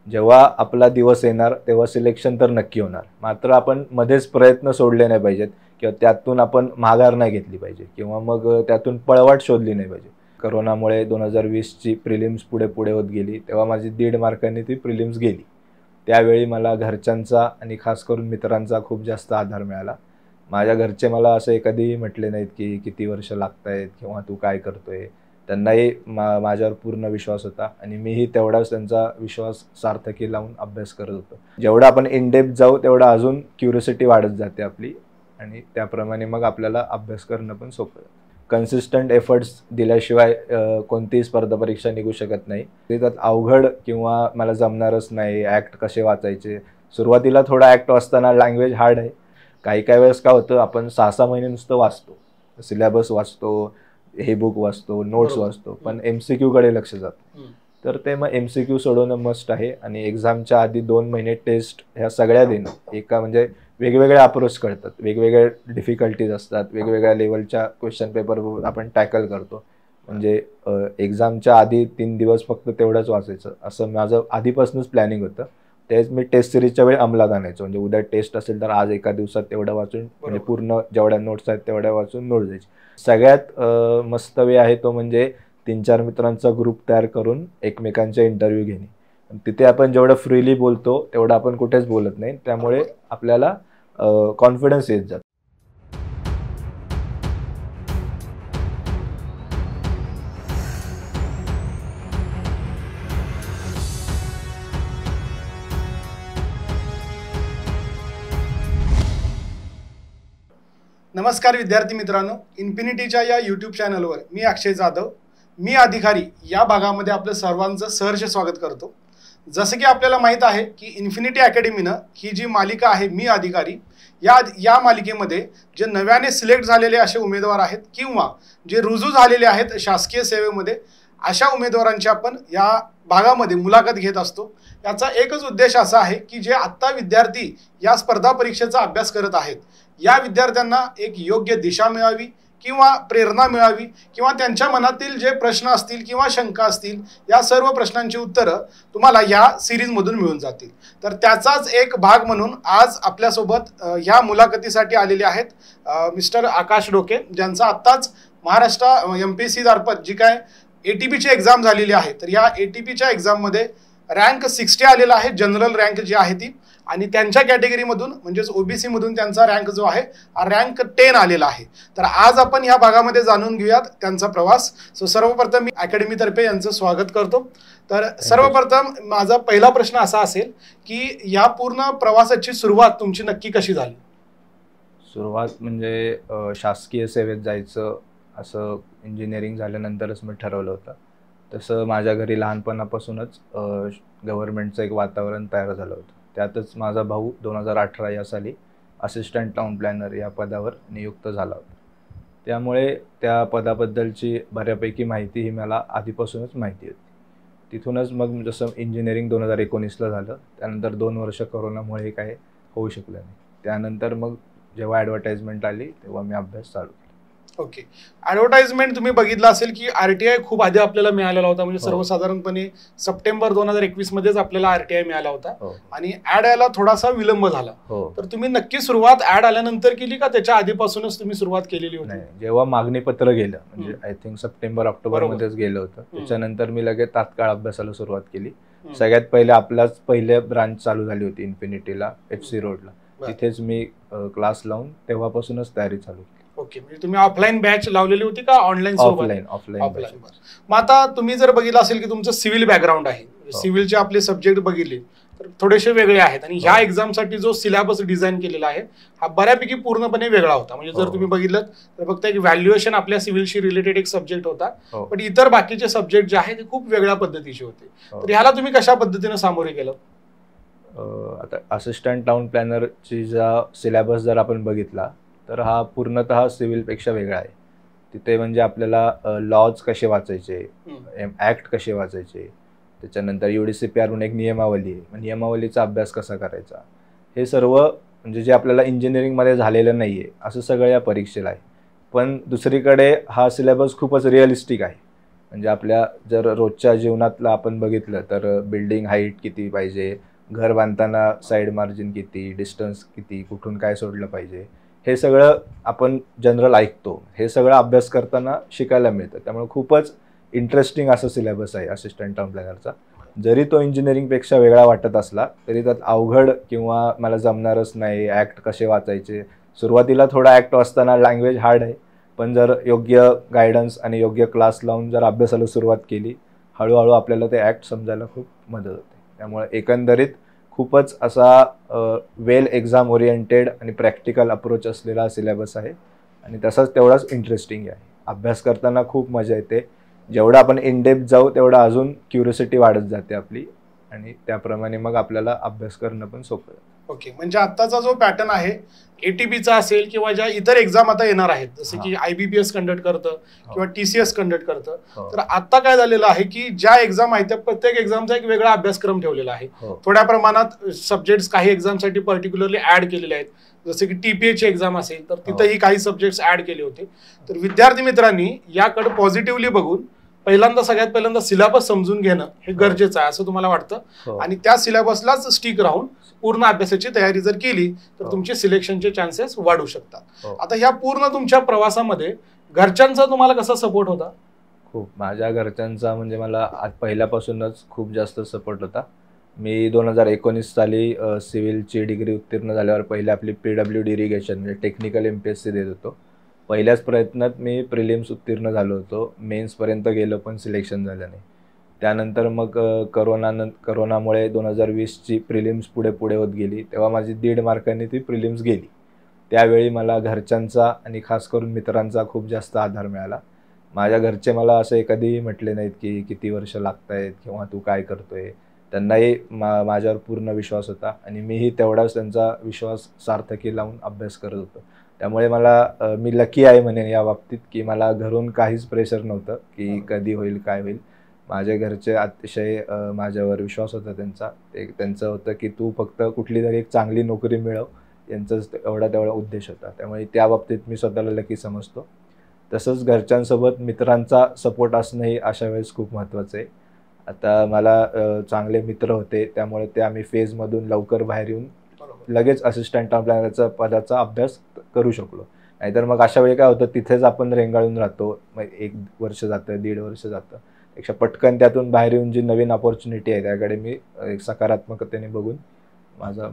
जेव्हा आपला दिवस येणार तेव्हा सिलेक्शन तर नक्की होणार, मात्र आपण मध्येच प्रयत्न सोडले नाही पाहिजेत किंवा त्यातून आपण माघार नाही घेतली पाहिजे किंवा मग त्यातून पळवाट शोधली नाही पाहिजे. कोरोनामुळे 2020ची प्रिलिम्स पुढे पुढे होत गेली, तेव्हा माझी 1.5 मार्कांनी ती प्रिलिम्स गेली. त्यावेळी मला घरच्यांचा आणि खास करून मित्रांचा खूप जास्त आधार मिळाला. माझ्या घरचे मला असे कधीही म्हटले नाहीत की किती वर्ष लागतायत किंवा तू काय करतोय. त्यांनाही माझ्यावर पूर्ण विश्वास होता आणि मीही तेवढाच त्यांचा विश्वास सार्थकी लावून अभ्यास करत होतो. जेवढं आपण इन डेप्थ जाऊ तेवढं अजून क्युरिओसिटी वाढत जाते आपली आणि त्याप्रमाणे मग आपल्याला अभ्यास करणं पण सोपं आहे. कन्सिस्टंट एफर्ट्स दिल्याशिवाय कोणतीही स्पर्धा परीक्षा निघू शकत नाही. त्यात अवघड किंवा मला जमणारच नाही, ॲक्ट कसे वाचायचे. सुरुवातीला थोडा ॲक्ट वाचताना लँग्वेज हार्ड आहे. काही वेळेस काय होतं, आपण 6-6 महिने नुसतं वाचतो, सिलेबस वाचतो, हे बुक वाचतो, नोट्स वाचतो, पण MCQ कडे लक्ष जातं. तर ते मग MCQ सोडवणं मस्ट आहे आणि एक्झामच्या आधी 2 महिने टेस्ट ह्या सगळ्या देणं. एका म्हणजे वेगवेगळ्या अप्रोच कळतात, वेगवेगळे डिफिकल्टीज असतात, वेगवेगळ्या लेवलच्या क्वेश्चन पेपर आपण टॅकल करतो. म्हणजे एक्झामच्या आधी 3 दिवस फक्त तेवढंच वाचायचं असं माझं आधीपासूनच प्लॅनिंग होतं. तेच मी टेस्ट सिरीजच्या वेळी अंमलात आणायचो. म्हणजे उद्या टेस्ट असेल तर आज एका दिवसात तेवढं वाचून, म्हणजे पूर्ण जेवढ्या नोट्स आहेत तेवढ्या वाचून नोट द्यायची. सगळ्यात मस्त वे आहे तो म्हणजे 3-4 मित्रांचा ग्रुप तयार करून एकमेकांचे इंटरव्ह्यू घेणे. तिथे आपण जेवढं फ्रीली बोलतो तेवढं आपण कुठेच बोलत नाही, त्यामुळे आपल्याला कॉन्फिडन्स येत जातो. नमस्कार विद्यार्थी मित्रांनो, इन्फिनिटीच्या या यूट्यूब चॅनलवर मी अक्षय जाधव, मी अधिकारी या भागामध्ये आपलं सर्वांचं सहर्ष स्वागत करतो. जसं की आपल्याला माहीत आहे की इन्फिनिटी अकॅडमीनं ही जी मालिका आहे मी अधिकारी, या मालिकेमध्ये जे नव्याने सिलेक्ट झालेले असे उमेदवार आहेत किंवा जे रुजू झालेले आहेत शासकीय सेवेमध्ये, अशा उमेदवारांची आपण या भागामध्ये मुलाखत घेत असतो. याचा एकच उद्देश असा आहे की जे आत्ता विद्यार्थी या स्पर्धा परीक्षेचा अभ्यास करत आहेत, या विद्यार्थ्यांना एक योग्य दिशा मिळावी किंवा प्रेरणा मिळावी किंवा त्यांच्या मनातील जे प्रश्न असतील किंवा शंका असतील, या सर्व प्रश्नांची उत्तरं तुम्हाला या सिरीजमधून मिळून जातील. तर त्याचाच एक भाग म्हणून आज आपल्यासोबत ह्या मुलाखतीसाठी आलेले आहेत मिस्टर आकाश डोके, ज्यांचा आत्ताच महाराष्ट्र MPSC मार्फत जी काय ATPची एक्झाम झालेली आहे, तर या ATPच्या एक्झाममध्ये रँक 60 आलेला आहे, जनरल रँक जी आहे ती, आणि त्यांच्या कॅटेगरीमधून म्हणजेच OBC मधून त्यांचा रँक जो आहे रँक 10 आलेला आहे. तर आज आपण ह्या भागामध्ये जाणून घेऊयात त्यांचा प्रवास. सर्वप्रथम मी अकॅडमीतर्फे यांचं स्वागत करतो. तर सर्वप्रथम माझा पहिला प्रश्न असा असेल की या पूर्ण प्रवासाची सुरुवात तुमची नक्की कशी झाली? सुरुवात म्हणजे शासकीय सेवेत जायचं असं इंजिनिअरिंग झाल्यानंतरच मी ठरवलं होतं. तसं माझ्या घरी लहानपणापासूनच गव्हर्नमेंटचं एक वातावरण तयार झालं होतं. त्यातच माझा भाऊ 2018 या साली असिस्टंट टाउन प्लॅनर या पदावर नियुक्त झाला होता. त्यामुळे त्या पदाबद्दलची बऱ्यापैकी माहिती ही मला आधीपासूनच माहिती होती. तिथूनच मग जसं इंजिनिअरिंग 2019ला झालं, त्यानंतर 2 वर्ष कोरोनामुळे काय होऊ शकलं नाही. त्यानंतर मग जेव्हा ॲडव्हर्टाइजमेंट आली तेव्हा मी अभ्यास चालू केला. ओके, ॲडव्हर्टाइजमेंट तुम्ही बघितलं असेल की RTI खूप आधी आपल्याला मिळालेला होता. म्हणजे सर्वसाधारणपणे सप्टेंबर 2021 मध्येच आपल्याला RTI मिळाला होता आणि ऍड यायला थोडासा विलंब झाला. तर तुम्ही नक्की सुरुवात ऍड आल्यानंतर केली का त्याच्या आधीपासूनच तुम्ही सुरुवात केलेली होती? जेव्हा मागणी पत्र गेलं, म्हणजे आय थिंक सप्टेंबर-ऑक्टोबर मध्येच गेलं होतं, त्याच्यानंतर मी लगेच तात्काळ अभ्यासाला सुरुवात केली. सगळ्यात पहिले आपल्याच पहिले ब्रांच चालू झाली होती इन्फिनिटीला, FC रोडला. तिथेच मी क्लास लावून तेव्हापासूनच तयारी चालू केली. ओके, म्हणजे तुम्ही ऑफलाईन बॅच लावलेली होती का ऑनलाईन? ऑफलाईन. मग आता तुम्ही जर बघितलं असेल की तुमचं सिव्हिल बॅकग्राऊंड आहे, सिव्हिलचे आपले सब्जेक्ट बघितले तर थोडेसे वेगळे आहेत आणि ह्या एक्झामसाठी जो सिलेबस डिझाईन केलेला आहे हा बऱ्यापैकी पूर्णपणे वेगळा होता. म्हणजे जर तुम्ही बघितलं तर फक्त एक व्हॅल्युएशन आपल्या सिव्हिलशी रिलेटेड एक सब्जेक्ट होता, पण इतर बाकीचे सब्जेक्ट जे आहेत ते खूप वेगळ्या पद्धतीचे होते. तर ह्याला तुम्ही कशा पद्धतीने सामोरे गेलं? आता असिस्टंट टाउन प्लॅनरची जा सिलेबस जर आपण बघितला तर हा पूर्णतः सिव्हिलपेक्षा वेगळा आहे. तिथे म्हणजे आपल्याला लॉज कसे वाचायचे, ॲक्ट कसे वाचायचे, त्याच्यानंतर UDCPR म्हणून एक नियमावली आहे, नियमावलीचा अभ्यास कसा करायचा, हे सर्व म्हणजे जे आपल्याला इंजिनिअरिंगमध्ये झालेलं नाही आहे असं सगळं या परीक्षेला आहे. पण दुसरीकडे हा सिलेबस खूपच रिअलिस्टिक आहे. म्हणजे आपल्या जर रोजच्या जीवनातलं आपण बघितलं तर बिल्डिंग हाईट किती पाहिजे, घर बांधताना साईड मार्जिन किती, डिस्टन्स किती, कुठून काय सोडलं पाहिजे, हे सगळं आपण जनरल ऐकतो. हे सगळं अभ्यास करताना शिकायला मिळतं. त्यामुळे खूपच इंटरेस्टिंग असं सिलेबस आहे असिस्टंट टाउन प्लॅनरचा. जरी तो इंजिनिअरिंगपेक्षा वेगळा वाटत असला तरी त्यात अवघड किंवा मला जमणारच नाही, ॲक्ट कसे वाचायचे, सुरुवातीला थोडा ॲक्ट वाचताना लँग्वेज हार्ड आहे, पण जर योग्य गायडन्स आणि योग्य क्लास लावून जर अभ्यासाला सुरुवात केली, हळूहळू आपल्याला ते ॲक्ट समजायला खूप मदत होते. त्यामुळे एकंदरीत खूपच असा वेल एक्झाम ओरिएंटेड आणि प्रॅक्टिकल अप्रोच असलेला सिलेबस आहे आणि तसाच तेवढाच इंटरेस्टिंग आहे. अभ्यास करताना खूप मजा येते. जेवढं आपण इन डेप्थ जाऊ तेवढं अजून क्युरियोसिटी वाढत जाते आपली आणि त्याप्रमाणे मग आपल्याला अभ्यास करणं पण सोपं जातं. ओके, म्हणजे आत्ताचा जो पॅटर्न आहे एटीपीचा असेल किंवा ज्या इतर एक्झाम आता येणार आहेत, जसे की IBPS कंडक्ट करतं किंवा TCS कंडक्ट करतं, तर आता काय झालेलं आहे की ज्या एक्झाम आहेत त्या प्रत्येक एक्झामचा एक वेगळा अभ्यासक्रम ठेवलेला आहे. थोड्या प्रमाणात सब्जेक्ट्स काही एक्झामसाठी पर्टिक्युलरली ऍड केलेले आहेत, जसे की TPA ची एक्झाम असेल तर तिथेही काही सब्जेक्ट्स ऍड केले होते. तर विद्यार्थी मित्रांनी याकडे पॉझिटिव्हली बघून सगळ्यात पहिल्यांदा सिलेबस समजून घेणं हे गरजेचं आहे असं तुम्हाला वाटतं, आणि त्या सिलेबसलाच स्टिक राहून पूर्ण अभ्यासाची तयारी जर केली तर तुमचे सिलेक्शनचे चान्सेस वाढू शकतात. आता ह्या पूर्ण तुमच्या प्रवासामध्ये घरच्यांचा तुम्हाला कसा सपोर्ट होता? खूप. माझ्या घरच्यांचा म्हणजे मला पहिल्यापासूनच खूप जास्त सपोर्ट होता. मी 2019 साली सिव्हिलची डिग्री उत्तीर्ण झाल्यावर पहिले आपली PWD इरिगेशन म्हणजे टेक्निकल MPSC देत होतो. पहिल्याच प्रयत्नात मी प्रिलिम्स उत्तीर्ण झालो होतो. मेन्सपर्यंत गेलो पण सिलेक्शन झालं नाही. त्यानंतर मग करोनामुळे 2020ची प्रिलिम्स पुढे होत गेली. तेव्हा माझी 1.5 मार्कांनी ती प्रिलिम्स गेली. त्यावेळी मला घरच्यांचा आणि खास करून मित्रांचा खूप जास्त आधार मिळाला. माझ्या घरचे मला असे कधीही म्हटले नाहीत की किती वर्ष लागत आहेत किंवा तू काय करतोय. त्यांनाही माझ्यावर पूर्ण विश्वास होता आणि मीही तेवढाच त्यांचा विश्वास सार्थकी लावून अभ्यास करत होतो. त्यामुळे मी लकी आहे म्हणेन या बाबतीत की मला घरून काहीच प्रेशर नव्हतं की कधी होईल काय होईल. माझ्या घरचे अतिशय माझ्यावर विश्वास होता त्यांचा. त्यांचं होतं की तू फक्त कुठली तरी एक चांगली नोकरी मिळव, यांचाच तेवढा उद्देश होता. त्यामुळे त्या बाबतीत मी स्वतःला लकी समजतो. तसंच घरच्यांसोबत मित्रांचा सपोर्ट असणंही अशा वेळेस खूप महत्त्वाचं आहे. आता मला चांगले मित्र होते त्यामुळे ते आम्ही फेजमधून लवकर बाहेर येऊन लगेच असिस्टंट टाउन प्लॅनरचा पदाचा अभ्यास करू शकलो. नाहीतर मग अशा वेळी काय होतं, तिथेच आपण रेंगाळून राहतो. मग 1 वर्ष जातं, 1.5 वर्ष जातं. पेक्षा पटकन त्यातून बाहेर येऊन जी नवीन अपॉर्च्युनिटी आहे त्याकडे मी एक सकारात्मकतेने बघून माझा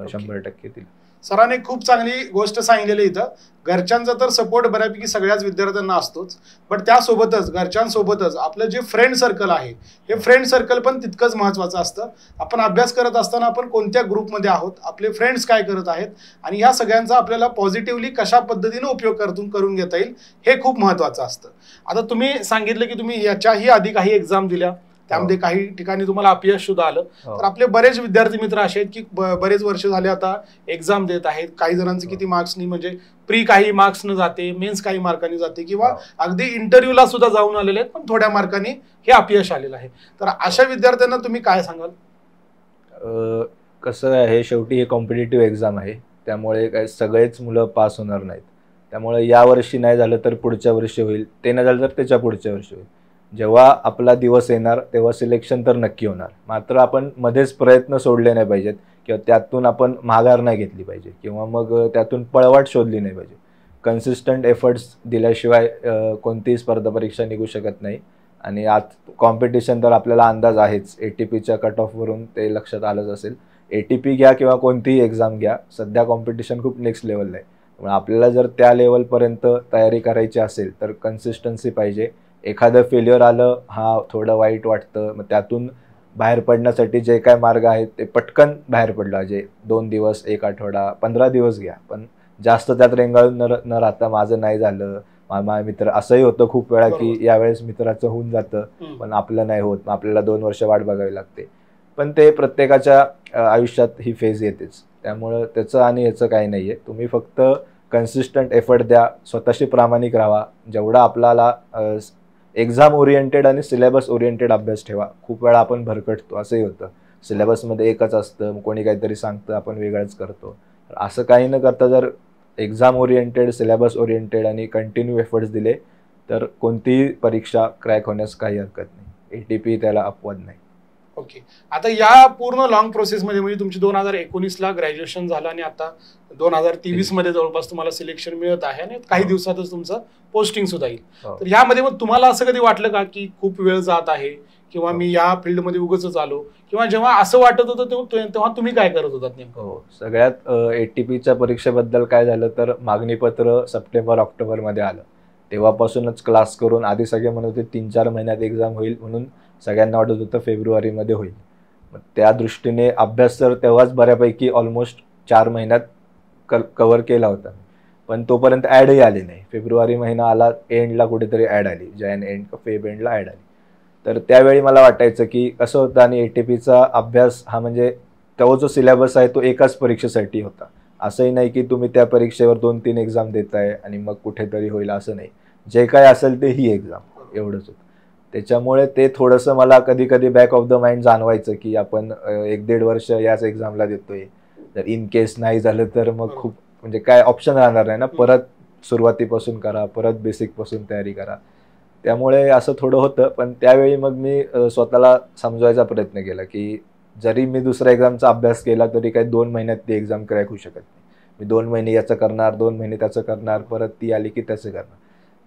100% दिला. सरांनी खूप चांगली गोष्ट सांगितलेली इथं. घरच्यांचा तर सपोर्ट बऱ्यापैकी सगळ्याच विद्यार्थ्यांना असतोच, पण त्यासोबतच घरच्यांसोबतच आपलं जे फ्रेंड सर्कल आहे हे फ्रेंड सर्कल पण तितकंच महत्त्वाचं असतं. आपण अभ्यास करत असताना आपण कोणत्या ग्रुपमध्ये आहोत, आपले फ्रेंड्स काय करत आहेत आणि ह्या सगळ्यांचा आपल्याला पॉझिटिव्हली कशा पद्धतीने उपयोग करून घेता येईल हे खूप महत्त्वाचं असतं. आता तुम्ही सांगितलं की तुम्ही याच्याही आधी काही एक्झाम दिल्या, त्यामध्ये काही ठिकाणी तुम्हाला अपयश सुद्धा आलं. तर आपले बरेच विद्यार्थी मित्र असे आहेत की बरेच वर्ष झाले आता एक्झाम देत आहेत. काही जणांचे किती मार्क्सनी म्हणजे प्री काही मार्क्सनं जाते, मेन्स काही मार्कांनी जाते किंवा अगदी इंटरव्ह्यूला सुद्धा जाऊन आलेले आहेत पण थोड्या मार्कांनी हे अपयश आलेलं आहे. तर अशा विद्यार्थ्यांना तुम्ही काय सांगाल? कसं आहे, शेवटी हे कॉम्पिटिटिव्ह एक्झाम आहे, त्यामुळे काय सगळेच मुलं पास होणार नाहीत. त्यामुळे या वर्षी नाही झालं तर पुढच्या वर्षी होईल, ते नाही झालं तर त्याच्या पुढच्या वर्षी होईल. जेव्हा आपला दिवस येणार तेव्हा सिलेक्शन तर नक्की होणार. मात्र आपण मध्येच प्रयत्न सोडले नाही पाहिजेत किंवा त्यातून आपण माघार नाही घेतली पाहिजे किंवा मग त्यातून पळवाट शोधली नाही पाहिजे. कन्सिस्टंट एफर्ट्स दिल्याशिवाय कोणतीही स्पर्धा परीक्षा निघू शकत नाही. आणि आज कॉम्पिटिशन तर आपल्याला अंदाज आहेच, ATPच्या कट ऑफवरून ते लक्षात आलंच असेल. ATP घ्या किंवा कोणतीही एक्झाम घ्या, सध्या कॉम्पिटिशन खूप नेक्स्ट लेवलला आहे. त्यामुळे आपल्याला जर त्या लेवलपर्यंत तयारी करायची असेल तर कन्सिस्टन्सी पाहिजे. एखादं फेल्युअर आलं, थोडं वाईट वाटतं, मग त्यातून बाहेर पडण्यासाठी जे काय मार्ग आहेत ते पटकन बाहेर पडला. जे 2 दिवस, 1 आठवडा, 15 दिवस घ्या, पण जास्त त्यात रेंगाळून न राहता माझं नाही झालं, माझा मित्र असंही होतं खूप वेळा की यावेळेस मित्राचं होऊन जातं पण आपलं नाही होत, आपल्याला 2 वर्ष वाट बघावी लागते. पण ते प्रत्येकाच्या आयुष्यात ही फेज येतेच. त्यामुळं त्याचं आणि याचं काही नाही आहे. तुम्ही फक्त कन्सिस्टंट एफर्ट द्या, स्वतःशी प्रामाणिक राहा. जेवढा आपल्याला एक्झाम ओरिएंटेड आणि सिलेबस ओरिएंटेड अभ्यास ठेवा. खूप वेळा आपण भरकटतो, असंही होतं. सिलेबसमध्ये एकच असतं, कोणी काहीतरी सांगतं, आपण वेगळंच करतो. असं काही न करता जर एक्झाम ओरिएंटेड, सिलेबस ओरिएंटेड आणि कंटिन्यू एफर्ट्स दिले तर कोणतीही परीक्षा क्रॅक होण्यास काही हरकत नाही. ATP त्याला अपवाद नाही. ओके. आता या पूर्ण लॉंग प्रोसेसमध्ये म्हणजे तुमची 2019ला ग्रॅज्युएशन झालं आणि आता 2023 मध्ये जवळपास तुम्हाला सिलेक्शन मिळत आहे आणि काही दिवसातच तुमचं पोस्टिंग सुद्धा येईल. तर यामध्ये मग तुम्हाला असं कधी वाटलं का की खूप वेळ जात आहे किंवा मी या फील्डमध्ये उगाचच आलो, किंवा जेव्हा असं वाटत होतं तेव्हा तुम्ही काय करत होतात नेमकं? सगळ्यात ATPच्या परीक्षेबद्दल काय झालं तर मागणीपत्र सप्टेंबर-ऑक्टोबर मध्ये आलं. तेव्हापासूनच क्लास करून आधी सगळे म्हणत होते 3-4 महिन्यात एक्झाम होईल, म्हणून सगळ्यांना वाटत होतं फेब्रुवारीमध्ये होईल. मग त्या दृष्टीने अभ्यास तर तेव्हाच बऱ्यापैकी ऑलमोस्ट 4 महिन्यात कव्हर केला होता. पण तोपर्यंत ॲडही आली नाही. फेब्रुवारी महिना आला, एंडला कुठेतरी ॲड आली, जॅन एंड का फेब एंडला ॲड आली. तर त्यावेळी मला वाटायचं की कसं होतं, आणि ATPचा अभ्यास हा म्हणजे तो जो सिलेबस आहे तो एकाच परीक्षेसाठी होता. असंही नाही की तुम्ही त्या परीक्षेवर 2-3 एक्झाम देताय आणि मग कुठेतरी होईल, असं नाही. जे काय असेल ते ही एक्झाम, एवढंच होतं. त्याच्यामुळे ते थोडंसं मला कधी कधी बॅक ऑफ द माइंड जाणवायचं की आपण 1-1.5 वर्ष याच एक्झामला देतोय, तर इन केस नाही झालं तर मग खूप म्हणजे काय ऑप्शन राहणार नाही ना, परत सुरुवातीपासून करा, परत बेसिकपासून तयारी करा. त्यामुळे असं थोडं होतं. पण त्यावेळी मग मी स्वतःला समजवायचा प्रयत्न केला की जरी मी दुसऱ्या एक्झामचा अभ्यास केला तरी काही 2 महिन्यात ती एक्झाम क्रॅक होऊ शकत नाही. मी 2 महिने याचं करणार, 2 महिने त्याचं करणार, परत ती आली की त्याचं करणार.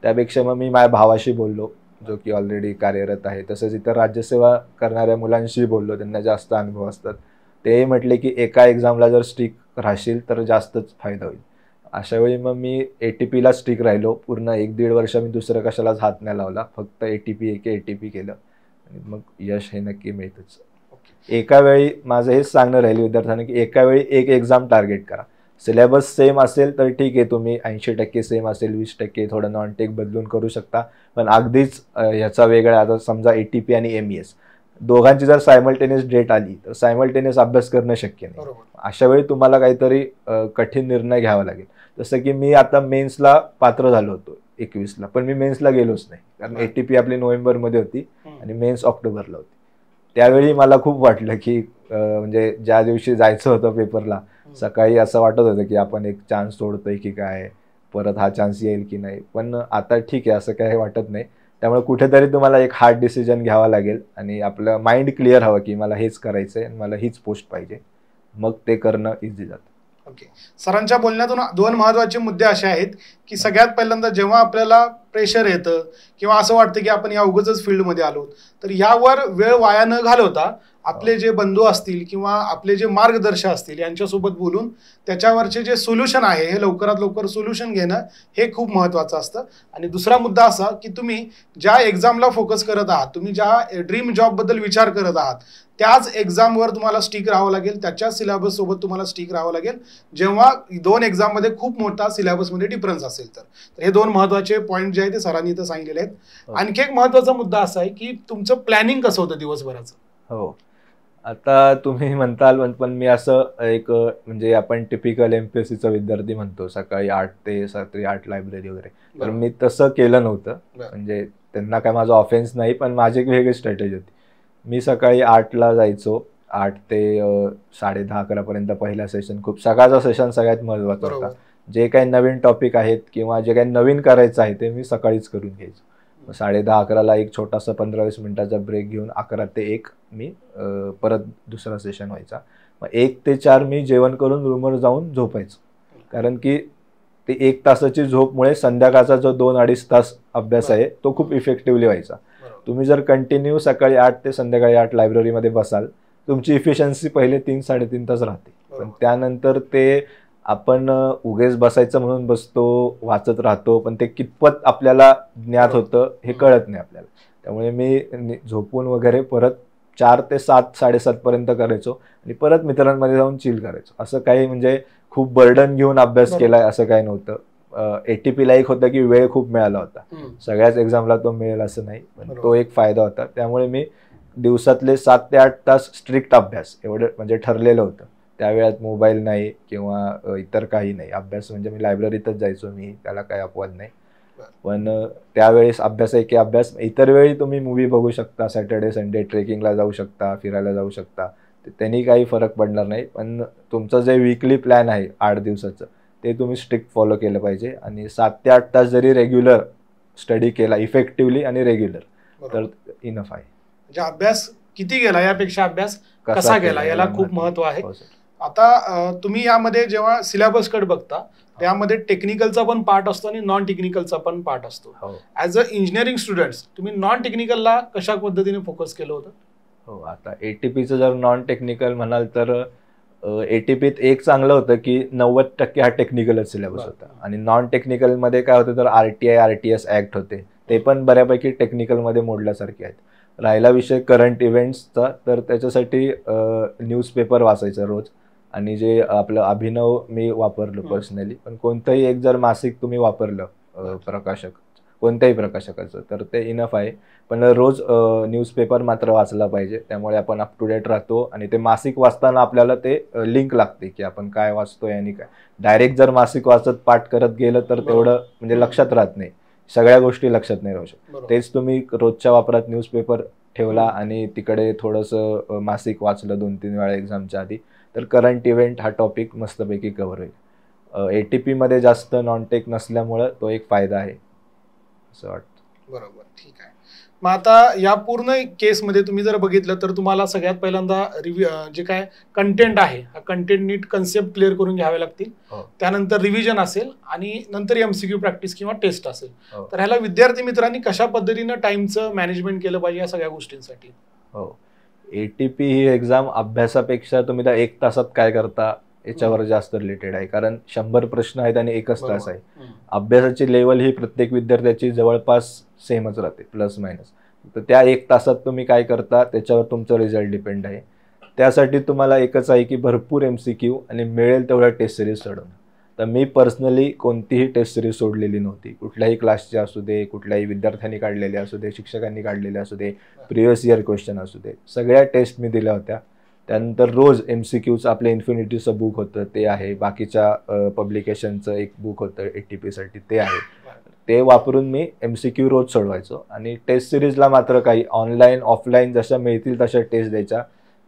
त्यापेक्षा मग मी माझ्या भावाशी बोललो, जो की ऑलरेडी कार्यरत आहे. तसंच इतर राज्यसेवा करणाऱ्या मुलांशी बोललो, त्यांना जास्त अनुभव असतात. तेही म्हटले की एका एक्झामला जर स्टिक राहशील तर जास्तच फायदा होईल. अशा वेळी मग मी ATPला स्टिक राहिलो. पूर्ण 1-1.5 वर्ष मी दुसरं कशालाच हात नाही लावला, फक्त ATP केलं आणि मग यश हे नक्की मिळतंच. एका वेळी माझं हेच सांगणं राहील विद्यार्थ्यांना की एका वेळी एक एक्झाम टार्गेट करा. सिलेबस सेम असेल तर ठीक आहे, तुम्ही 80% सेम असेल, 20% थोडं नॉन टेक बदलून करू शकता. पण अगदीच ह्याचा वेगळा, आता समजा ATP आणि MES दोघांची जर सायमल्टेनियस डेट आली तर सायमल्टेनियस अभ्यास करणं शक्य नाही. अशा वेळी तुम्हाला काहीतरी कठीण निर्णय घ्यावा लागेल. जसं की मी आता मेन्सला पात्र झालो होतो 21ला, पण मी मेन्सला गेलोच नाही, कारण ATP आपली नोव्हेंबरमध्ये होती आणि मेन्स ऑक्टोबरला होती. त्यावेळी मला खूप वाटलं की म्हणजे ज्या दिवशी जायचं होतं पेपरला, सकाळी असं वाटत होतं की आपण एक चान्स सोडतोय की काय, परत हा चान्स येईल की नाही. पण आता ठीक आहे, असं काही वाटत नाही. त्यामुळे कुठेतरी तुम्हाला एक हार्ड डिसिजन घ्यावा लागेल आणि आपलं माइंड क्लिअर हवं की मला हेच करायचंय, मला हीच पोस्ट पाहिजे, मग ते करणं इझी जातं. ओके. सरांच्या बोलण्यातून 2 महत्त्वाचे मुद्दे असे आहेत की सगळ्यात पहिल्यांदा जेव्हा आपल्याला प्रेशर येतं किंवा असं वाटतं की आपण या उगाचच फील्डमध्ये आलो, तर यावर वेळ वाया न घालवता आपले जे बंधू असतील किंवा आपले जे मार्गदर्शक असतील यांच्यासोबत बोलून त्याच्यावरचे जे सोल्युशन आहे हे लवकरात लवकर सोल्युशन घेणं हे खूप महत्त्वाचं असतं. आणि दुसरा मुद्दा असा की तुम्ही ज्या एक्झामला फोकस करत आहात, तुम्ही ज्या ड्रीम जॉबबद्दल विचार करत आहात, त्याच एक्झामवर तुम्हाला स्टिक राहावं लागेल, त्याच्याच सिलेबस सोबत तुम्हाला स्टिक राहावं लागेल, जेव्हा 2 एक्झाममध्ये खूप मोठा सिलेबसमध्ये डिफरन्स असेल तर हे 2 महत्त्वाचे पॉईंट जे आहे ते सरांनी इथं सांगितलेले आहेत. आणखी एक महत्त्वाचा मुद्दा असा आहे की तुमचं प्लॅनिंग कसं होतं दिवसभराचं? हो, आता तुम्ही म्हणताल, पण मी असं एक म्हणजे आपण टिपिकल MPSCचा विद्यार्थी म्हणतो, सकाळी 8 ते रात्री 8 लायब्ररी वगैरे, तर मी तसं केलं नव्हतं. म्हणजे त्यांना काय माझा ऑफेन्स नाही, पण माझी एक वेगळी स्ट्रॅटेजी होती. मी सकाळी 8ला जायचो, 8 ते 10:30-11 पर्यंत पहिला सेशन. खूप सकाळचा सेशन सगळ्यात महत्त्वाचा होता. जे काही नवीन टॉपिक आहेत किंवा जे काही नवीन करायचं आहे ते मी सकाळीच करून घ्यायचो. 10:30-11ला एक छोटासा 15-20 मिनिटाचा ब्रेक घेऊन 11 ते 1 मी परत दुसरा सेशन व्हायचा. मग 1 ते 4 मी जेवण करून रूमवर जाऊन झोपायचो, कारण की ते 1 तासाची झोपमुळे संध्याकाळचा जो 2-2.5 तास अभ्यास आहे तो खूप इफेक्टिव्हली व्हायचा. तुम्ही जर कंटिन्यू सकाळी 8 ते संध्याकाळी 8 लायब्ररीमध्ये बसाल, तुमची इफिशियन्सी पहिले 3-3.5 तास राहते. पण त्यानंतर ते आपण उगेच बसायचं म्हणून बसतो, वाचत राहतो, पण ते कितपत आपल्याला ज्ञात होतं हे कळत नाही आपल्याला. त्यामुळे मी झोपून वगैरे परत 4 ते 7-7:30 पर्यंत करायचो आणि परत मित्रांमध्ये जाऊन चिल करायचो. असं काही म्हणजे खूप बर्डन घेऊन अभ्यास केलाय असं काही नव्हतं. ATPला एक होतं की वेळ खूप मिळाला होता, सगळ्याच एक्झामला तो मिळेल असं नाही, पण तो एक फायदा होता. त्यामुळे मी दिवसातले 7 ते 8 तास स्ट्रिक्ट अभ्यास एवढं म्हणजे ठरलेलं होतं. त्या वेळात मोबाईल नाही किंवा इतर काही नाही. अभ्यास म्हणजे मी लायब्ररीतच जायचो, मी त्याला काही अपवाद नाही. पण त्यावेळेस अभ्यास आहे की अभ्यास. इतर वेळी तुम्ही मूवी बघू शकता, सॅटर्डे संडे ट्रेकिंगला जाऊ शकता, फिरायला जाऊ शकता, त्यांनी काही फरक पडणार नाही. पण तुमचं जे वीकली प्लॅन आहे 8 दिवसाचं ते तुम्ही स्ट्रिक्ट फॉलो केलं पाहिजे. आणि 7 ते 8 तास जरी रेग्युलर स्टडी केला इफेक्टिव्हली आणि रेग्युलर तर इनफ आहे. म्हणजे अभ्यास किती गेला यापेक्षा अभ्यास कसा गेला याला खूप महत्व आहे. आता तुम्ही यामध्ये जेव्हा सिलेबस कडे बघता त्यामध्ये टेक्निकलचा पण पार्ट असतो आणि नॉन टेक्निकलचा पण पार्ट असतो. ऍज अ इंजिनिअरिंग स्टुडंट्स तुम्ही नॉन टेक्निकलला कशा पद्धतीने फोकस केलं होतं? हो, आता एटीपीचं जर नॉन टेक्निकल म्हणाल तर एटीपीत एक चांगलं होतं की 90% हा टेक्निकलच सिलेबस होता आणि नॉन टेक्निकलमध्ये काय होतं तर RTI RTS ऍक्ट होते ते पण बऱ्यापैकी टेक्निकलमध्ये मोडल्यासारखे आहेत. राहिला विषय करंट इव्हेंट्सचा तर त्याच्यासाठी न्यूजपेपर वाचायचा रोज आणि जे आपलं अभिनव मी वापरलं पर्सनली. पण कोणतंही एक जर मासिक तुम्ही वापरलं प्रकाशक कोणत्याही प्रकाशकाचं तर ते इनफ आहे. पण रोज न्यूजपेपर मात्र वाचला पाहिजे त्यामुळे आपण अप टू डेट राहतो आणि ते मासिक वाचताना आपल्याला ते लिंक लागते की आपण काय वाचतोय आणि काय. डायरेक्ट जर मासिक वाचत पाठ करत गेलं तर तेवढं म्हणजे लक्षात राहत नाही, सगळ्या गोष्टी लक्षात नाही राहू शकत. तेच तुम्ही रोजच्या वापरात न्यूजपेपर ठेवला आणि तिकडे थोडंसं मासिक वाचलं 2-3 वेळा एक्झामच्या आधी तर करंट इव्हेंट हा टॉपिक मस्तपैकी कव्हर होईल. ATP मध्ये जास्त नॉन टेक नसल्यामुळं तो एक फायदा आहे असं वाटतं. बरोबर, ठीक आहे. मग आता या पूर्ण केसमध्ये तुम्ही जर बघितलं तर तुम्हाला सगळ्यात पहिल्यांदा जे काय कंटेंट आहे हा कंटेंट नीट कन्सेप्ट क्लिअर करून घ्यावे लागतील. त्यानंतर रिव्हिजन असेल आणि नंतर MCQ प्रॅक्टिस किंवा टेस्ट असेल. तर ह्याला विद्यार्थी मित्रांनी कशा पद्धतीनं टाइमचं मॅनेजमेंट केलं पाहिजे या सगळ्या गोष्टींसाठी? हो, ATP ही एक्झाम अभ्यासापेक्षा तुम्ही त्या 1 तासात काय करता याच्यावर जास्त रिलेटेड आहे. कारण 100 प्रश्न आहेत आणि 1च तास आहे. अभ्यासाची लेवल ही प्रत्येक विद्यार्थ्याची जवळपास सेमच राहते प्लस मायनस. तर त्या 1 तासात तुम्ही काय करता त्याच्यावर तुमचा रिझल्ट डिपेंड आहे. त्यासाठी तुम्हाला एकच आहे की भरपूर MCQ आणि मिळेल तेवढ्या टेस्ट सिरीज सोडवणं. तर मी पर्सनली कोणतीही टेस्ट सिरीज सोडलेली नव्हती. कुठल्याही क्लासची असू दे, कुठल्याही विद्यार्थ्यांनी काढलेले असू दे, शिक्षकांनी काढलेले असू दे, प्रिव्हियस इयर क्वेश्चन असू दे, सगळ्या टेस्ट मी दिल्या होत्या. त्यानंतर रोज MCQचं आपलं इन्फिनिटीचं बुक होतं ते आहे, बाकीच्या पब्लिकेशनचं एक बुक होतं ATPसाठी ते आहे. ते वापरून मी MCQ रोज सोडवायचो आणि टेस्ट सिरीजला मात्र काही ऑनलाईन ऑफलाईन जशा मिळतील तशा टेस्ट द्यायच्या.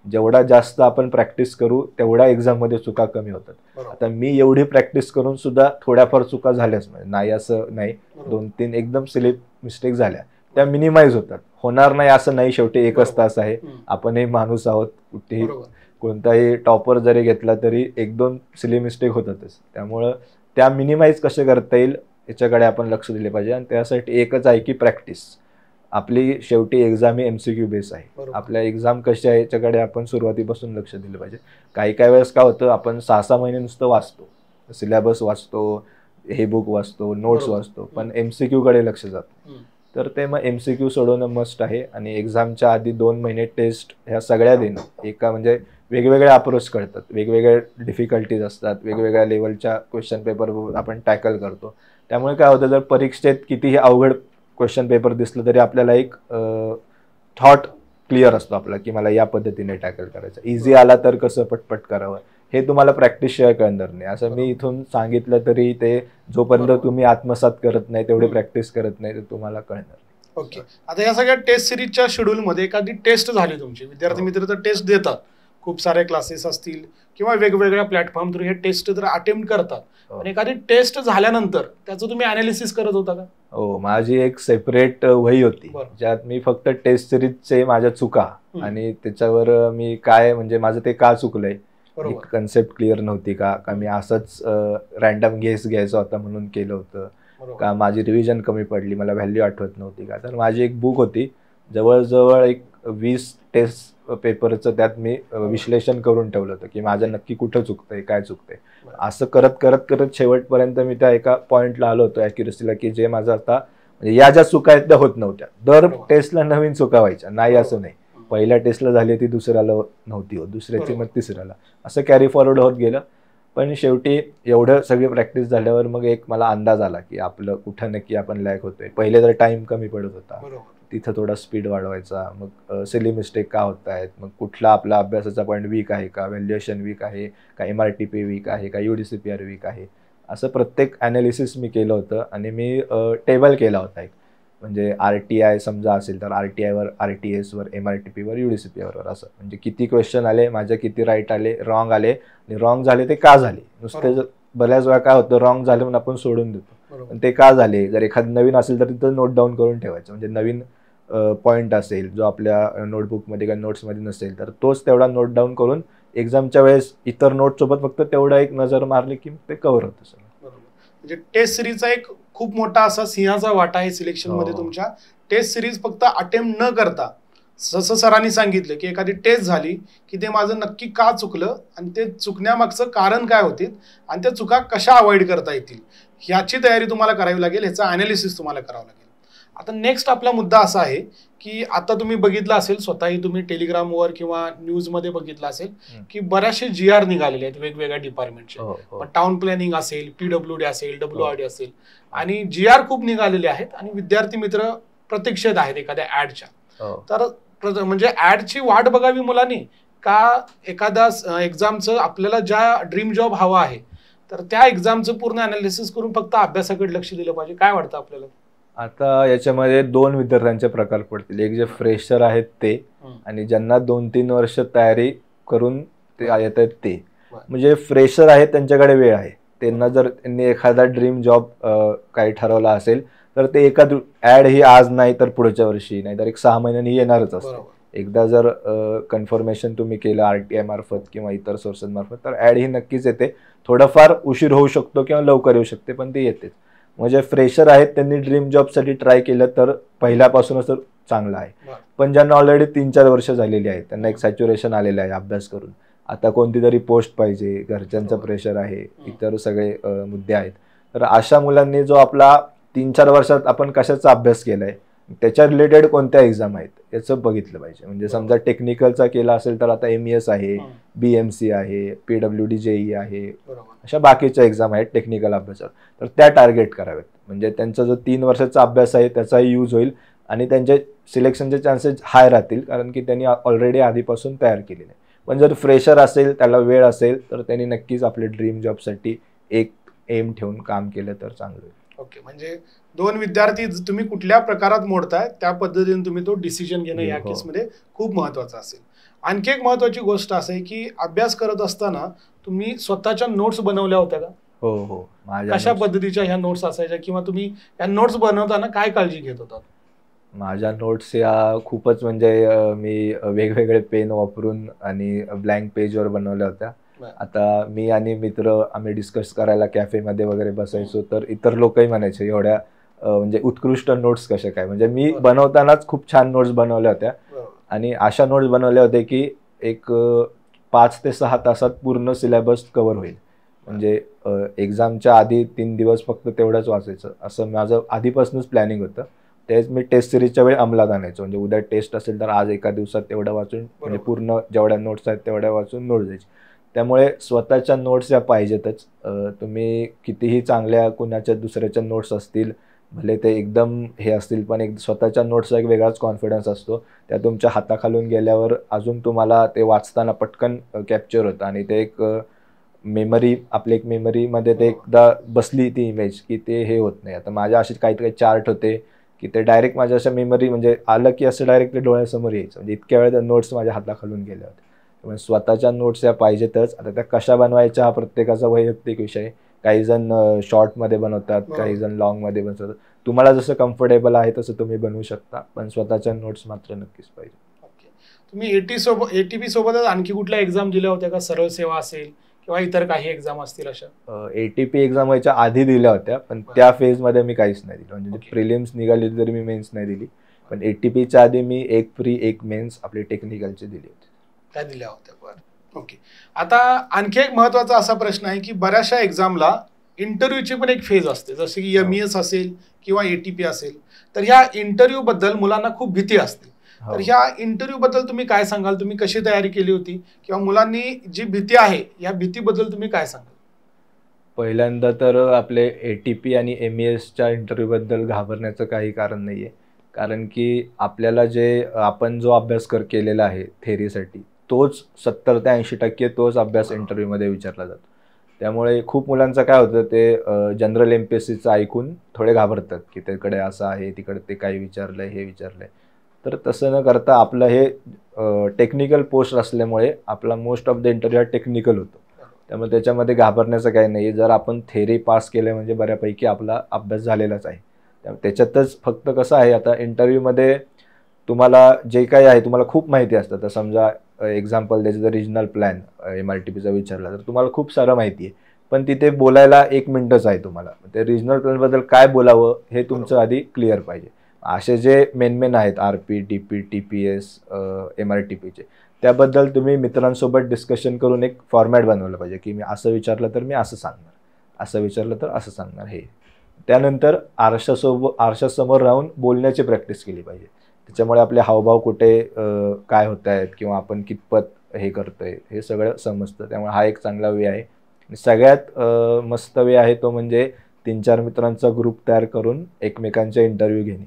जेवढा जास्त आपण प्रॅक्टिस करू तेवढ्या एक्झाममध्ये चुका कमी होतात. आता मी एवढी प्रॅक्टिस करून सुद्धा थोड्याफार चुका झाल्याच नाही असं नाही, 2-3 एकदम सिली मिस्टेक झाल्या त्या मिनिमाइज होतात. होणार नाही असं नाही, शेवटी 1च तास आहे, आपणही माणूस आहोत. कुठेही कोणताही टॉपर जरी घेतला तरी 1-2 सिली मिस्टेक होतातच. त्यामुळं त्या मिनिमाइज कसे करता येईल याच्याकडे आपण लक्ष दिले पाहिजे आणि त्यासाठी एकच आहे की प्रॅक्टिस. आपली शेवटी एक्झाम ही MCQ बेस आहे. आपल्या एक्झाम कशी आहे याच्याकडे आपण सुरुवातीपासून लक्ष दिलं पाहिजे. काही वेळेस काय होतं आपण 6-6 महिने नुसतं वाचतो, सिलेबस वाचतो, हे बुक वाचतो, नोट्स वाचतो, पण MCQ कडे लक्ष जातं. तर ते मग MCQ सोडवणं मस्ट आहे आणि एक्झामच्या आधी 2 महिने टेस्ट ह्या सगळ्या देणं. एका म्हणजे वेगवेगळे अप्रोच कळतात, वेगवेगळे डिफिकल्टीज असतात, वेगवेगळ्या लेवलच्या क्वेश्चन पेपर आपण टॅकल करतो. त्यामुळे काय होतं जर परीक्षेत कितीही अवघड क्वेश्चन पेपर दिसलं तरी आपल्याला एक थॉट क्लिअर असतो आपला की मला या पद्धतीने टॅकल करायचं. इझी आला तर कसं पटपट करावं हे तुम्हाला प्रॅक्टिस शिवाय कळणार नाही. असं मी इथून सांगितलं तरी ते जोपर्यंत तुम्ही आत्मसात करत नाही, तेवढी प्रॅक्टिस करत नाही, तर तुम्हाला कळणार नाही. ओके, आता या सगळ्या टेस्ट सिरीजच्या शेड्यूलमध्ये एखादी टेस्ट झाली तुमची, विद्यार्थी मित्र तर टेस्ट देतात, खूप सारे क्लासेस असतील किंवा वेगवेगळ्या प्लॅटफॉर्म थ्रू हे टेस्ट तर अटेम्प्ट करतात, आणि एखादी टेस्ट झाल्यानंतर त्याचं तुम्ही अनालिसिस करत होता का? हो, माझी एक सेपरेट वही होती ज्यात मी फक्त टेस्ट सिरीजचे माझ्या चुका आणि त्याच्यावर मी काय म्हणजे माझं ते का चुकलंय, कन्सेप्ट क्लिअर नव्हती का मी असंच रॅन्डम गेस घ्यायचा होता म्हणून केलं होतं का, माझी रिव्हिजन कमी पडली, मला व्हॅल्यू आठवत नव्हती का. तर माझी एक बुक होती, जवळजवळ एक 20 टेस्ट पेपरचं त्यात मी विश्लेषण करून ठेवलं होतं की माझं नक्की कुठं चुकतंय, काय चुकतंय. असं करत करत करत शेवटपर्यंत मी त्या एका पॉईंटला आलो होतो ॲक्युरसीला की जे माझं आता म्हणजे या ज्या चुका आहेत त्या होत नव्हत्या. दर टेस्टला नवीन चुका व्हायच्या, नाही असं नाही, पहिल्या टेस्टला झाली ती दुसऱ्याला नव्हती होत, दुसऱ्याची मग तिसऱ्याला, असं कॅरी फॉरवर्ड होत गेलं. पण शेवटी एवढं सगळी प्रॅक्टिस झाल्यावर मग एक मला अंदाज आला की आपलं कुठं नक्की आपण लॅक होतोय. पहिले तर टाइम कमी पडत होता, तिथं थोडा स्पीड वाढवायचा, मग सिली मिस्टेक का होत आहेत, मग कुठला आपला अभ्यासाचा पॉईंट वीक आहे का, व्हॅल्युएशन वीक आहे का, MRTP वीक आहे का, UDCPR वीक आहे, असं प्रत्येक ॲनालिसिस मी केलं होतं. आणि मी टेबल केला होता एक, म्हणजे RTI समजा असेल तर RTIवर, RTSवर, MRTPवर, UDCPRवर, असं म्हणजे किती क्वेश्चन आले, माझे किती राईट आले, रॉंग आले, आणि रॉंग झाले ते का झाले. नुसते बऱ्याच वेळा काय होतं रॉंग झाले म्हणून आपण सोडून देतो, पण ते का झाले, जर एखादं नवीन असेल तर तिथं नोट डाऊन करून ठेवायचं, म्हणजे नवीन पॉईंट असेल जो आपल्या नोटबुकमध्ये किंवा नोट्समध्ये नसेल तर तोच तेवढा नोट डाऊन करून एक्झामच्या वेळेस इतर नोटसोबत फक्त तेवढा एक नजर मारली की ते कव्हर होतं सगळं. म्हणजे टेस्ट सिरीजचा एक खूप मोठा असा सिंहाचा वाटा आहे सिलेक्शन मध्ये तुमच्या. टेस्ट सिरीज फक्त अटेम्प्ट न करता जसं सरांनी सांगितलं की एखादी टेस्ट झाली की ते माझं नक्की का चुकलं आणि ते चुकण्यामागचं कारण काय होतील आणि त्या चुका कशा अवॉइड करता येतील ह्याची तयारी तुम्हाला करावी लागेल, ह्याचं अनालिसिस तुम्हाला करावं लागेल. आता नेक्स्ट आपला मुद्दा असा आहे की आता तुम्ही बघितलं असेल, स्वतःही तुम्ही टेलिग्रामवर किंवा न्यूजमध्ये बघितलं असेल की बऱ्याचशे GR निघालेले आहेत वेगवेगळ्या डिपार्टमेंटचे. टाउन प्लॅनिंग असेल, PWD असेल, WRD असेल आणि GR खूप निघालेले आहेत आणि विद्यार्थी मित्र प्रतीक्षेत आहेत एखाद्या ऍडच्या. तर म्हणजे ऍडची वाट बघावी मुलांनी का एखादा एक्झामचं आपल्याला ज्या ड्रीम जॉब हवा आहे तर त्या एक्झामचं पूर्ण अनालिसिस करून फक्त अभ्यासाकडे लक्ष दिलं पाहिजे, काय वाटतं आपल्याला? आता याच्यामध्ये 2 विद्यार्थ्यांचे प्रकार पडतील, एक जे फ्रेशर आहेत ते आणि ज्यांना 2-3 वर्ष तयारी करून ते येत आहेत ते. म्हणजे फ्रेशर आहेत त्यांच्याकडे वेळ आहे, त्यांना जर त्यांनी एखादा ड्रीम जॉब काही ठरवला असेल तर ते एखाद ऍड ही आज नाही तर पुढच्या वर्षी नाही तर एक 6 महिन्यांनी येणारच असते. एकदा जर कन्फर्मेशन तुम्ही केलं RTI मार्फत किंवा इतर सोर्सेस मार्फत तर ऍड ही नक्कीच येते. थोडंफार उशीर होऊ शकतो किंवा लवकर येऊ शकते पण ती येतेच. म्हणजे फ्रेशर आहेत त्यांनी ड्रीम जॉबसाठी ट्राय केलं तर पहिल्यापासूनच तर चांगलं आहे. पण ज्यांना ऑलरेडी 3-4 वर्ष झालेली आहेत त्यांना एक सॅच्युरेशन आलेलं आहे अभ्यास करून, आता कोणती तरी पोस्ट पाहिजे, घरच्यांचं प्रेशर आहे, इतर सगळे मुद्दे आहेत, तर अशा मुलांनी जो आपला 3-4 वर्षात आपण कशाचा अभ्यास केलाय त्याच्या रिलेटेड कोणत्या एक्झाम आहेत याचं बघितलं पाहिजे. म्हणजे समजा टेक्निकलचा केला असेल तर आता MES आहे, BMC आहे, PWD JEE आहे, अशा बाकीच्या एक्झाम आहेत टेक्निकल अभ्यासात, तर त्या टार्गेट कराव्यात. म्हणजे त्यांचा जो 3 वर्षाचा अभ्यास आहे त्याचाही यूज होईल आणि त्यांचे सिलेक्शनचे चान्सेस हाय राहतील कारण की त्यांनी ऑलरेडी आधीपासून तयार केलेले आहे. पण जर फ्रेशर असेल, त्याला वेळ असेल तर त्यांनी नक्कीच आपले ड्रीम जॉबसाठी एक एम ठेवून काम केलं तर चांगलं होईल. ओके, म्हणजे 2 विद्यार्थी तुम्ही कुठल्या प्रकारात मोडताय त्या पद्धतीने तुम्ही तो डिसिजन घेणं या केसमध्ये खूप महत्वाचं असेल. आणखी एक महत्वाची गोष्ट असं आहे की अभ्यास करत असताना तुम्ही स्वतःच्या नोट्स बनवल्या होत्या का? हो. कशा पद्धतीच्या ह्या नोट्स असायच्या किंवा तुम्ही या नोट्स बनवताना काय काळजी घेत होता? माझ्या नोट्स या खूपच म्हणजे मी वेगवेगळे पेन वापरून आणि ब्लँक पेजवर बनवल्या होत्या. आता मी आणि मित्र आम्ही डिस्कस करायला कॅफेमध्ये वगैरे बसायचो तर इतर लोकही म्हणायचे एवढ्या म्हणजे उत्कृष्ट नोट्स कशा काय. म्हणजे मी बनवतानाच खूप छान नोट्स बनवल्या होत्या आणि अशा नोट्स बनवल्या होत्या की एक 5 ते 6 तासात पूर्ण सिलेबस कव्हर होईल. म्हणजे एक्झामच्या आधी 3 दिवस फक्त तेवढंच वाचायचं असं माझं आधीपासूनच प्लॅनिंग होतं. तेच मी टेस्ट सिरीजच्या वेळी अंमलात आणायचो. म्हणजे उद्या टेस्ट असेल तर आज एका दिवसात तेवढं वाचून म्हणजे पूर्ण जेवढ्या नोट्स आहेत तेवढ्या वाचून नोट्स द्यायची. त्यामुळे स्वतःच्या नोट्स या पाहिजेतच. तुम्ही कितीही चांगल्या कुणाच्या दुसऱ्याच्या नोट्स असतील, भले ते एकदम हे असतील, पण एक स्वतःच्या नोट्सचा एक वेगळाच कॉन्फिडन्स असतो. त्या तुमच्या हाताखालून गेल्यावर अजून तुम्हाला ते वाचताना पटकन कॅप्चर होतं आणि ते एक मेमरी आपली एक मेमरीमध्ये ते एकदा बसली ती इमेज की ते हे होत नाही. आता माझ्या असे काही चार्ट होते की ते डायरेक्ट माझ्या अशा मेमरी म्हणजे आलं की असं डायरेक्ट डोळ्यासमोर यायचं. म्हणजे इतक्या वेळा त्या नोट्स माझ्या हाताखालून गेल्या होत्या. त्यामुळे स्वतःच्या नोट्स या पाहिजेतच. आता त्या कशा बनवायच्या हा प्रत्येकाचा वैयक्तिक विषय. काही जण शॉर्टमध्ये बनवतात, काही जण लॉंगमध्ये बनवतात. तुम्हाला जसं कम्फर्टेबल आहे तसं तुम्ही बनवू शकता, पण स्वतःच्या नोट्स मात्र नक्कीच पाहिजे. तुम्ही ATP सोबतच आणखी कुठल्या एक्झाम दिल्या होत्या का? सरळ सेवा असेल किंवा इतर काही एक्झाम असतील अशा? ATP एक्झाम व्हायच्या आधी दिल्या होत्या पण त्या फेजमध्ये मी काहीच नाही दिलं. म्हणजे प्रिलिम्स निघाली तरी मी मेन्स नाही दिली, पण ATPच्या आधी मी 1 प्री 1 मेन्स आपली टेक्निकलची दिली होती. त्या दिल्या होत्या. बरं, ओके. आता आणखी एक महत्वाचा असा प्रश्न आहे की बऱ्याचशा एक्झामला इंटरव्ह्यूची पण एक फेज असते, जसे की MES असेल किंवा ATP असेल, तर ह्या इंटरव्ह्यू बद्दल मुलांना खूप भीती असते. तर ह्या इंटरव्ह्यू बद्दल तुम्ही काय सांगाल? तुम्ही कशी तयारी केली होती किंवा मुलांनी जी भीती आहे या भीतीबद्दल तुम्ही काय सांगाल? पहिल्यांदा तर आपले ATP आणि MESच्या इंटरव्ह्यू बद्दल घाबरण्याचं काही कारण नाहीये. कारण की आपल्याला आपण जो अभ्यास केलेला आहे थेअरीसाठी तोच 70 ते 80% तोच अभ्यास इंटरव्ह्यूमध्ये विचारला जातो. त्यामुळे खूप मुलांचं काय होतं ते जनरल MPSCचं ऐकून थोडे घाबरतात की तिकडे असं आहे, तिकडे ते काही विचारलंय, हे विचारलंय. तर तसं न करता आपलं हे टेक्निकल पोस्ट असल्यामुळे आपला मोस्ट ऑफ द इंटरव्ह्यू हा टेक्निकल होतो. त्यामुळे त्याच्यामध्ये घाबरण्याचं काही नाही. जर आपण थेरी पास केलं म्हणजे बऱ्यापैकी आपला अभ्यास झालेलाच आहे. त्याच्यातच फक्त कसं आहे, आता इंटरव्ह्यूमध्ये तुम्हाला जे काही आहे तुम्हाला खूप माहिती असतं. तर समजा एक्झाम्पल द्यायचं तर रिजनल प्लॅन MRTPचा विचारला तर तुम्हाला खूप सारं माहिती आहे, पण तिथे बोलायला 1 मिनिटच आहे तुम्हाला. ते रिजनल प्लॅनबद्दल काय बोलावं हे तुमचं आधी क्लिअर पाहिजे. असे जे मेन आहेत RP, DP, TPS, MRTPचे, त्याबद्दल तुम्ही मित्रांसोबत डिस्कशन करून एक फॉर्मॅट बनवलं पाहिजे, की मी असं विचारलं तर मी असं सांगणार, असं विचारलं तर असं सांगणार. हे त्यानंतर आरशासमोर राहून बोलण्याची प्रॅक्टिस केली पाहिजे. त्याच्यामुळे आपले हावभाव कुठे काय होत आहेत किंवा आपण कितपत हे करतोय हे सगळं समजतं. त्यामुळे हा एक चांगला वे आहे. सगळ्यात मस्त वे आहे तो म्हणजे 3-4 मित्रांचा ग्रुप तयार करून एकमेकांचे इंटरव्ह्यू घेणे.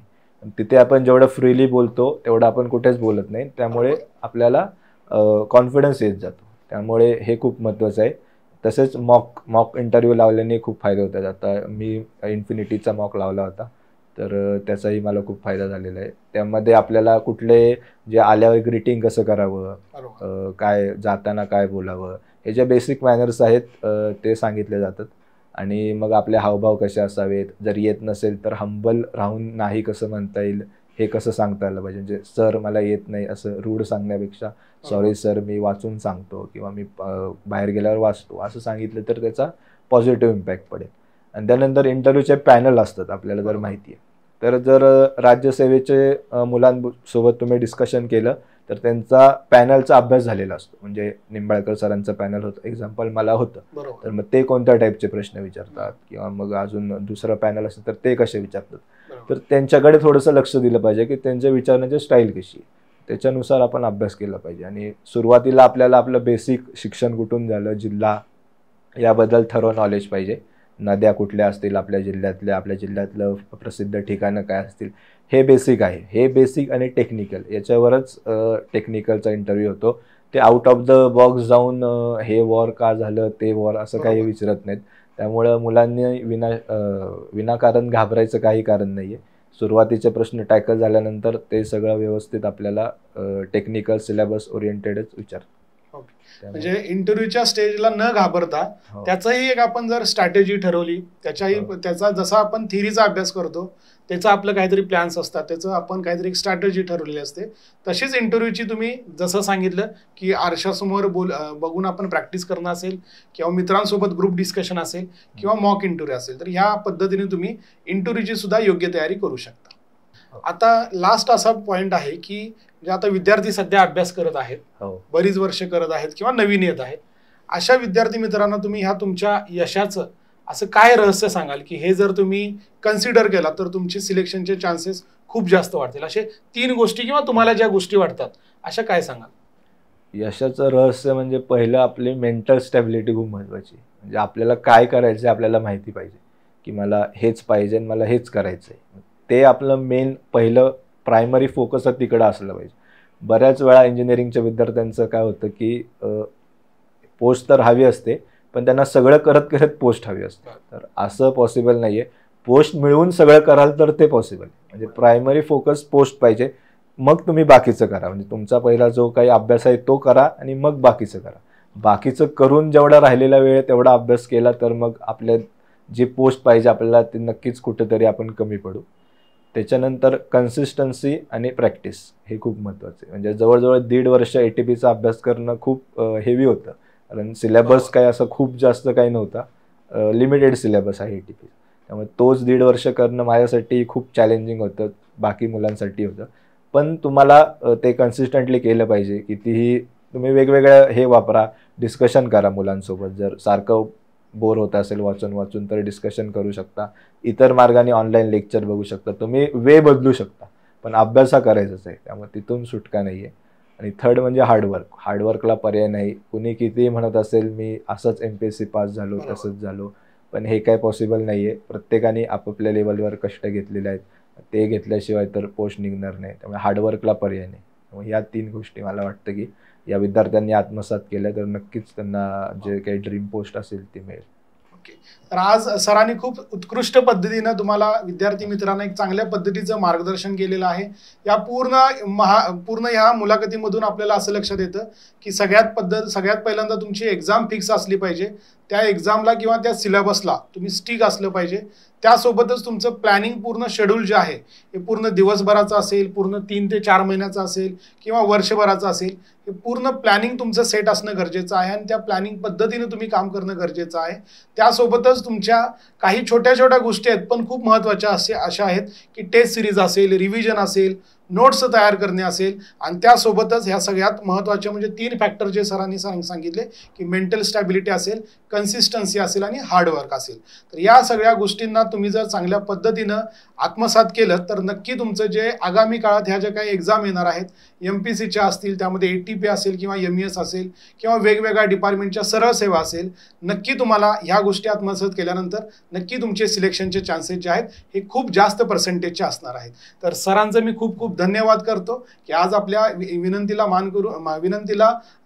तिथे आपण जेवढं फ्रीली बोलतो तेवढं आपण कुठेच बोलत नाही. त्यामुळे आपल्याला कॉन्फिडन्स येत जातो. त्यामुळे हे खूप महत्त्वाचं आहे. तसेच मॉक इंटरव्ह्यू लावल्याने खूप फायदे होतात. आता मी इन्फिनिटीचा मॉक लावला होता, तर त्याचाही मला खूप फायदा झालेला आहे. त्यामध्ये आपल्याला कुठले जे आल्यावर ग्रीटिंग कसं करावं, काय जाताना काय बोलावं, हे जे बेसिक मॅनर्स आहेत ते सांगितले जातात. आणि मग आपले हावभाव कसे असावेत, जर येत नसेल तर हंबल राहून नाही कसं म्हणता येईल हे कसं सांगता आलं पाहिजे. म्हणजे सर मला येत नाही असं रूढ सांगण्यापेक्षा सॉरी सर मी वाचून सांगतो किंवा मी बाहेर गेल्यावर वाचतो असं सांगितलं तर त्याचा पॉझिटिव्ह इम्पॅक्ट पडेल. आणि त्यानंतर इंटरव्ह्यूचे पॅनल असतात आपल्याला जर माहिती आहे. तर जर राज्यसेवेचे मुलांसोबत तुम्ही डिस्कशन केलं तर त्यांचा पॅनलचा अभ्यास झालेला असतो. म्हणजे निंबाळकर सरांचं पॅनल होतं, एक्झाम्पल मला होतं. तर मग ते कोणत्या टाईपचे प्रश्न विचारतात किंवा मग अजून दुसरं पॅनल असेल तर ते कसे विचारतात. तर त्यांच्याकडे थोडंसं लक्ष दिलं पाहिजे की त्यांच्या विचारण्याची स्टाईल कशी आहे, त्याच्यानुसार आपण अभ्यास केला पाहिजे. आणि सुरुवातीला आपल्याला आपलं बेसिक शिक्षण कुठून झालं, जिल्हा याबद्दल थरो नॉलेज पाहिजे. नद्या कुठल्या असतील आपल्या जिल्ह्यातल्या, आपल्या जिल्ह्यातलं प्रसिद्ध ठिकाणं काय असतील, हे बेसिक आहे. हे बेसिक आणि टेक्निकल याच्यावरच टेक्निकलचा इंटरव्ह्यू होतो. ते आउट ऑफ द बॉक्स जाऊन हे वॉर का झालं, ते वॉर असं काही विचारत नाहीत. त्यामुळं मुलांनी विनाकारण घाबरायचं काही कारण नाही आहे. सुरुवातीचे प्रश्न टॅकल झाल्यानंतर ते सगळं व्यवस्थित आपल्याला टेक्निकल सिलेबस ओरिएंटेडच विचारतात. म्हणजे इंटरव्ह्यूच्या स्टेजला न घाबरता त्याचाही एक आपण जर स्ट्रॅटेजी ठरवली, त्याचा जसा आपण थिअरीचा अभ्यास करतो त्याचं आपलं काहीतरी प्लॅन्स असतात, त्याचं आपण काहीतरी एक स्ट्रॅटेजी ठरवलेली असते, तशीच इंटरव्ह्यूची तुम्ही जसं सांगितलं की आरशासमोर बघून आपण प्रॅक्टिस करणं असेल किंवा मित्रांसोबत ग्रुप डिस्कशन असेल किंवा मॉक इंटरव्ह्यू असेल, तर ह्या पद्धतीने तुम्ही इंटरव्ह्यूची सुद्धा योग्य तयारी करू शकता. आता लास्ट असा पॉइंट आहे की म्हणजे आता विद्यार्थी सध्या अभ्यास करत आहेत, बरीच वर्ष करत आहेत किंवा नवीन येत आहेत, अशा विद्यार्थी मित्रांना तुम्ही ह्या तुमच्या यशाचं असं काय रहस्य सांगाल की हे जर तुम्ही कन्सिडर केला तर तुमचे सिलेक्शनचे चान्सेस खूप जास्त वाढतील? असे 3 गोष्टी किंवा तुम्हाला ज्या गोष्टी वाटतात अशा काय सांगाल? यशाचं रहस्य म्हणजे पहिलं आपली मेंटल स्टॅबिलिटी खूप महत्त्वाची. म्हणजे आपल्याला काय करायचं आपल्याला माहिती पाहिजे की मला हेच पाहिजे, मला हेच करायचं आहे. ते आपलं मेन पहिलं प्रायमरी फोकस तिकडं असलं पाहिजे. बऱ्याच वेळा इंजिनिअरिंगच्या विद्यार्थ्यांचं काय होतं की पोस्ट तर हवी असते पण त्यांना सगळं करत करत पोस्ट हवी असते. तर असं पॉसिबल नाही आहे. पोस्ट मिळवून सगळं कराल तर ते पॉसिबल. म्हणजे प्रायमरी फोकस पोस्ट पाहिजे, मग तुम्ही बाकीचं करा. म्हणजे तुमचा पहिला जो काही अभ्यास आहे तो करा आणि मग बाकीचं करा. बाकीचं करून जेवढा राहिलेला वेळ तेवढा अभ्यास केला तर मग आपल्या जी पोस्ट पाहिजे आपल्याला ते नक्कीच कुठेतरी आपण कमी पडू. त्याच्यानंतर कन्सिस्टन्सी आणि प्रॅक्टिस हे खूप महत्त्वाचं आहे. म्हणजे जवळजवळ 1.5 वर्ष ATPचा अभ्यास करणं खूप हेवी होतं, कारण सिलेबस काय असं खूप जास्त काही नव्हता, लिमिटेड सिलेबस आहे ATP. त्यामुळे तोच 1.5 वर्ष करणं माझ्यासाठी खूप चॅलेंजिंग होतं, बाकी मुलांसाठी होतं. पण तुम्हाला ते कन्सिस्टंटली केलं पाहिजे. कितीही तुम्ही वेगवेगळ्या हे वापरा, डिस्कशन करा मुलांसोबत. जर सारखं बोर होत असेल वाचून तर डिस्कशन करू शकता. इतर मार्गाने ऑनलाईन लेक्चर बघू शकता. तुम्ही वे बदलू शकता, पण अभ्यास हा करायचाच आहे. त्यामुळे तिथून सुटका नाही आहे. आणि थर्ड म्हणजे हार्डवर्क. हार्डवर्कला पर्याय नाही. कुणी कितीही म्हणत असेल मी असंच MPSC पास झालो, तसंच झालो, पण हे काय पॉसिबल नाही आहे. प्रत्येकाने आपापल्या लेवलवर कष्ट घेतलेले आहेत, ते घेतल्याशिवाय तर पोस्ट निघणार नाही. त्यामुळे हार्डवर्कला पर्याय नाही. त्यामुळे ह्या 3 गोष्टी मला वाटतं की या विद्यार्थ्यांनी आत्मसात केल्या तर नक्कीच त्यांना जे काही ड्रीम पोस्ट असेल ती मिळेल. ओके. तर आज सरांनी खूप उत्कृष्ट पद्धतीनं तुम्हाला विद्यार्थी मित्रांना एक चांगल्या पद्धतीचं मार्गदर्शन केलेलं आहे. या पूर्ण ह्या मुलाखतीमधून आपल्याला असं लक्षात येतं की सगळ्यात पहिल्यांदा तुमची एक्झाम फिक्स असली पाहिजे. त्या एक्झामला किंवा त्या सिलेबसला तुम्ही स्टिक असलं पाहिजे. त्यासोबतच तुमचं प्लॅनिंग पूर्ण शेड्यूल जे आहे हे पूर्ण दिवसभराचं असेल, पूर्ण 3 ते 4 महिन्याचं असेल किंवा वर्षभराचं असेल, हे पूर्ण प्लॅनिंग तुमचं सेट असणं गरजेचं आहे आणि त्या प्लॅनिंग पद्धतीने तुम्ही काम करणं गरजेचं आहे. त्यासोबतच तुमच्या काही छोट्या छोट्या गोष्टी आहेत पण खूप महत्त्वाच्या अशा आहेत की टेस्ट सिरीज असेल, रिव्हिजन असेल, नोट्स तयार करणे असेल आणि त्यासोबतच ह्या सगळ्यात महत्त्वाचे म्हणजे 3 फॅक्टर जे सरांनी सांगितले की मेंटल स्टॅबिलिटी असेल, कन्सिस्टन्सी असेल आणि हार्डवर्क असेल. तर या सगळ्या गोष्टींना तुम्ही जर चांगल्या पद्धतीनं आत्मसात केलं तर नक्की तुमचं जे आगामी काळात ह्या ज्या काही एक्झाम येणार आहेत, MPSCच्या असतील, त्यामध्ये ATP असेल किंवा MES असेल किंवा वेगवेगळ्या डिपार्टमेंटच्या सरळ सेवा असेल, नक्की तुम्हाला ह्या गोष्टी आत्मसात केल्यानंतर नक्की तुमचे सिलेक्शनचे चान्सेस जे आहेत हे खूप जास्त पर्सेंटेजचे असणार आहेत. तर सरांचं मी खूप खूप धन्यवाद करतो की आज आपल्या विनंतीला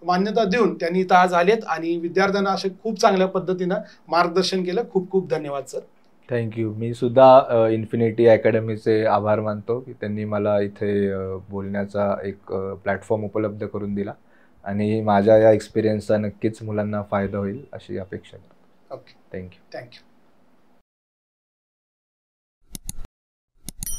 मान्यता देऊन त्यांनी इथं आज आलेत आणि विद्यार्थ्यांना असे खूप चांगल्या पद्धतीनं मार्गदर्शन केलं. खूप खूप धन्यवाद सर. थँक्यू. मी सुद्धा इन्फिनिटी अकॅडमीचे आभार मानतो की त्यांनी मला इथे बोलण्याचा एक प्लॅटफॉर्म उपलब्ध करून दिला आणि माझ्या या एक्सपिरियन्सचा नक्कीच मुलांना फायदा होईल अशी अपेक्षा करतो. Okay, thank you. थँक्यू.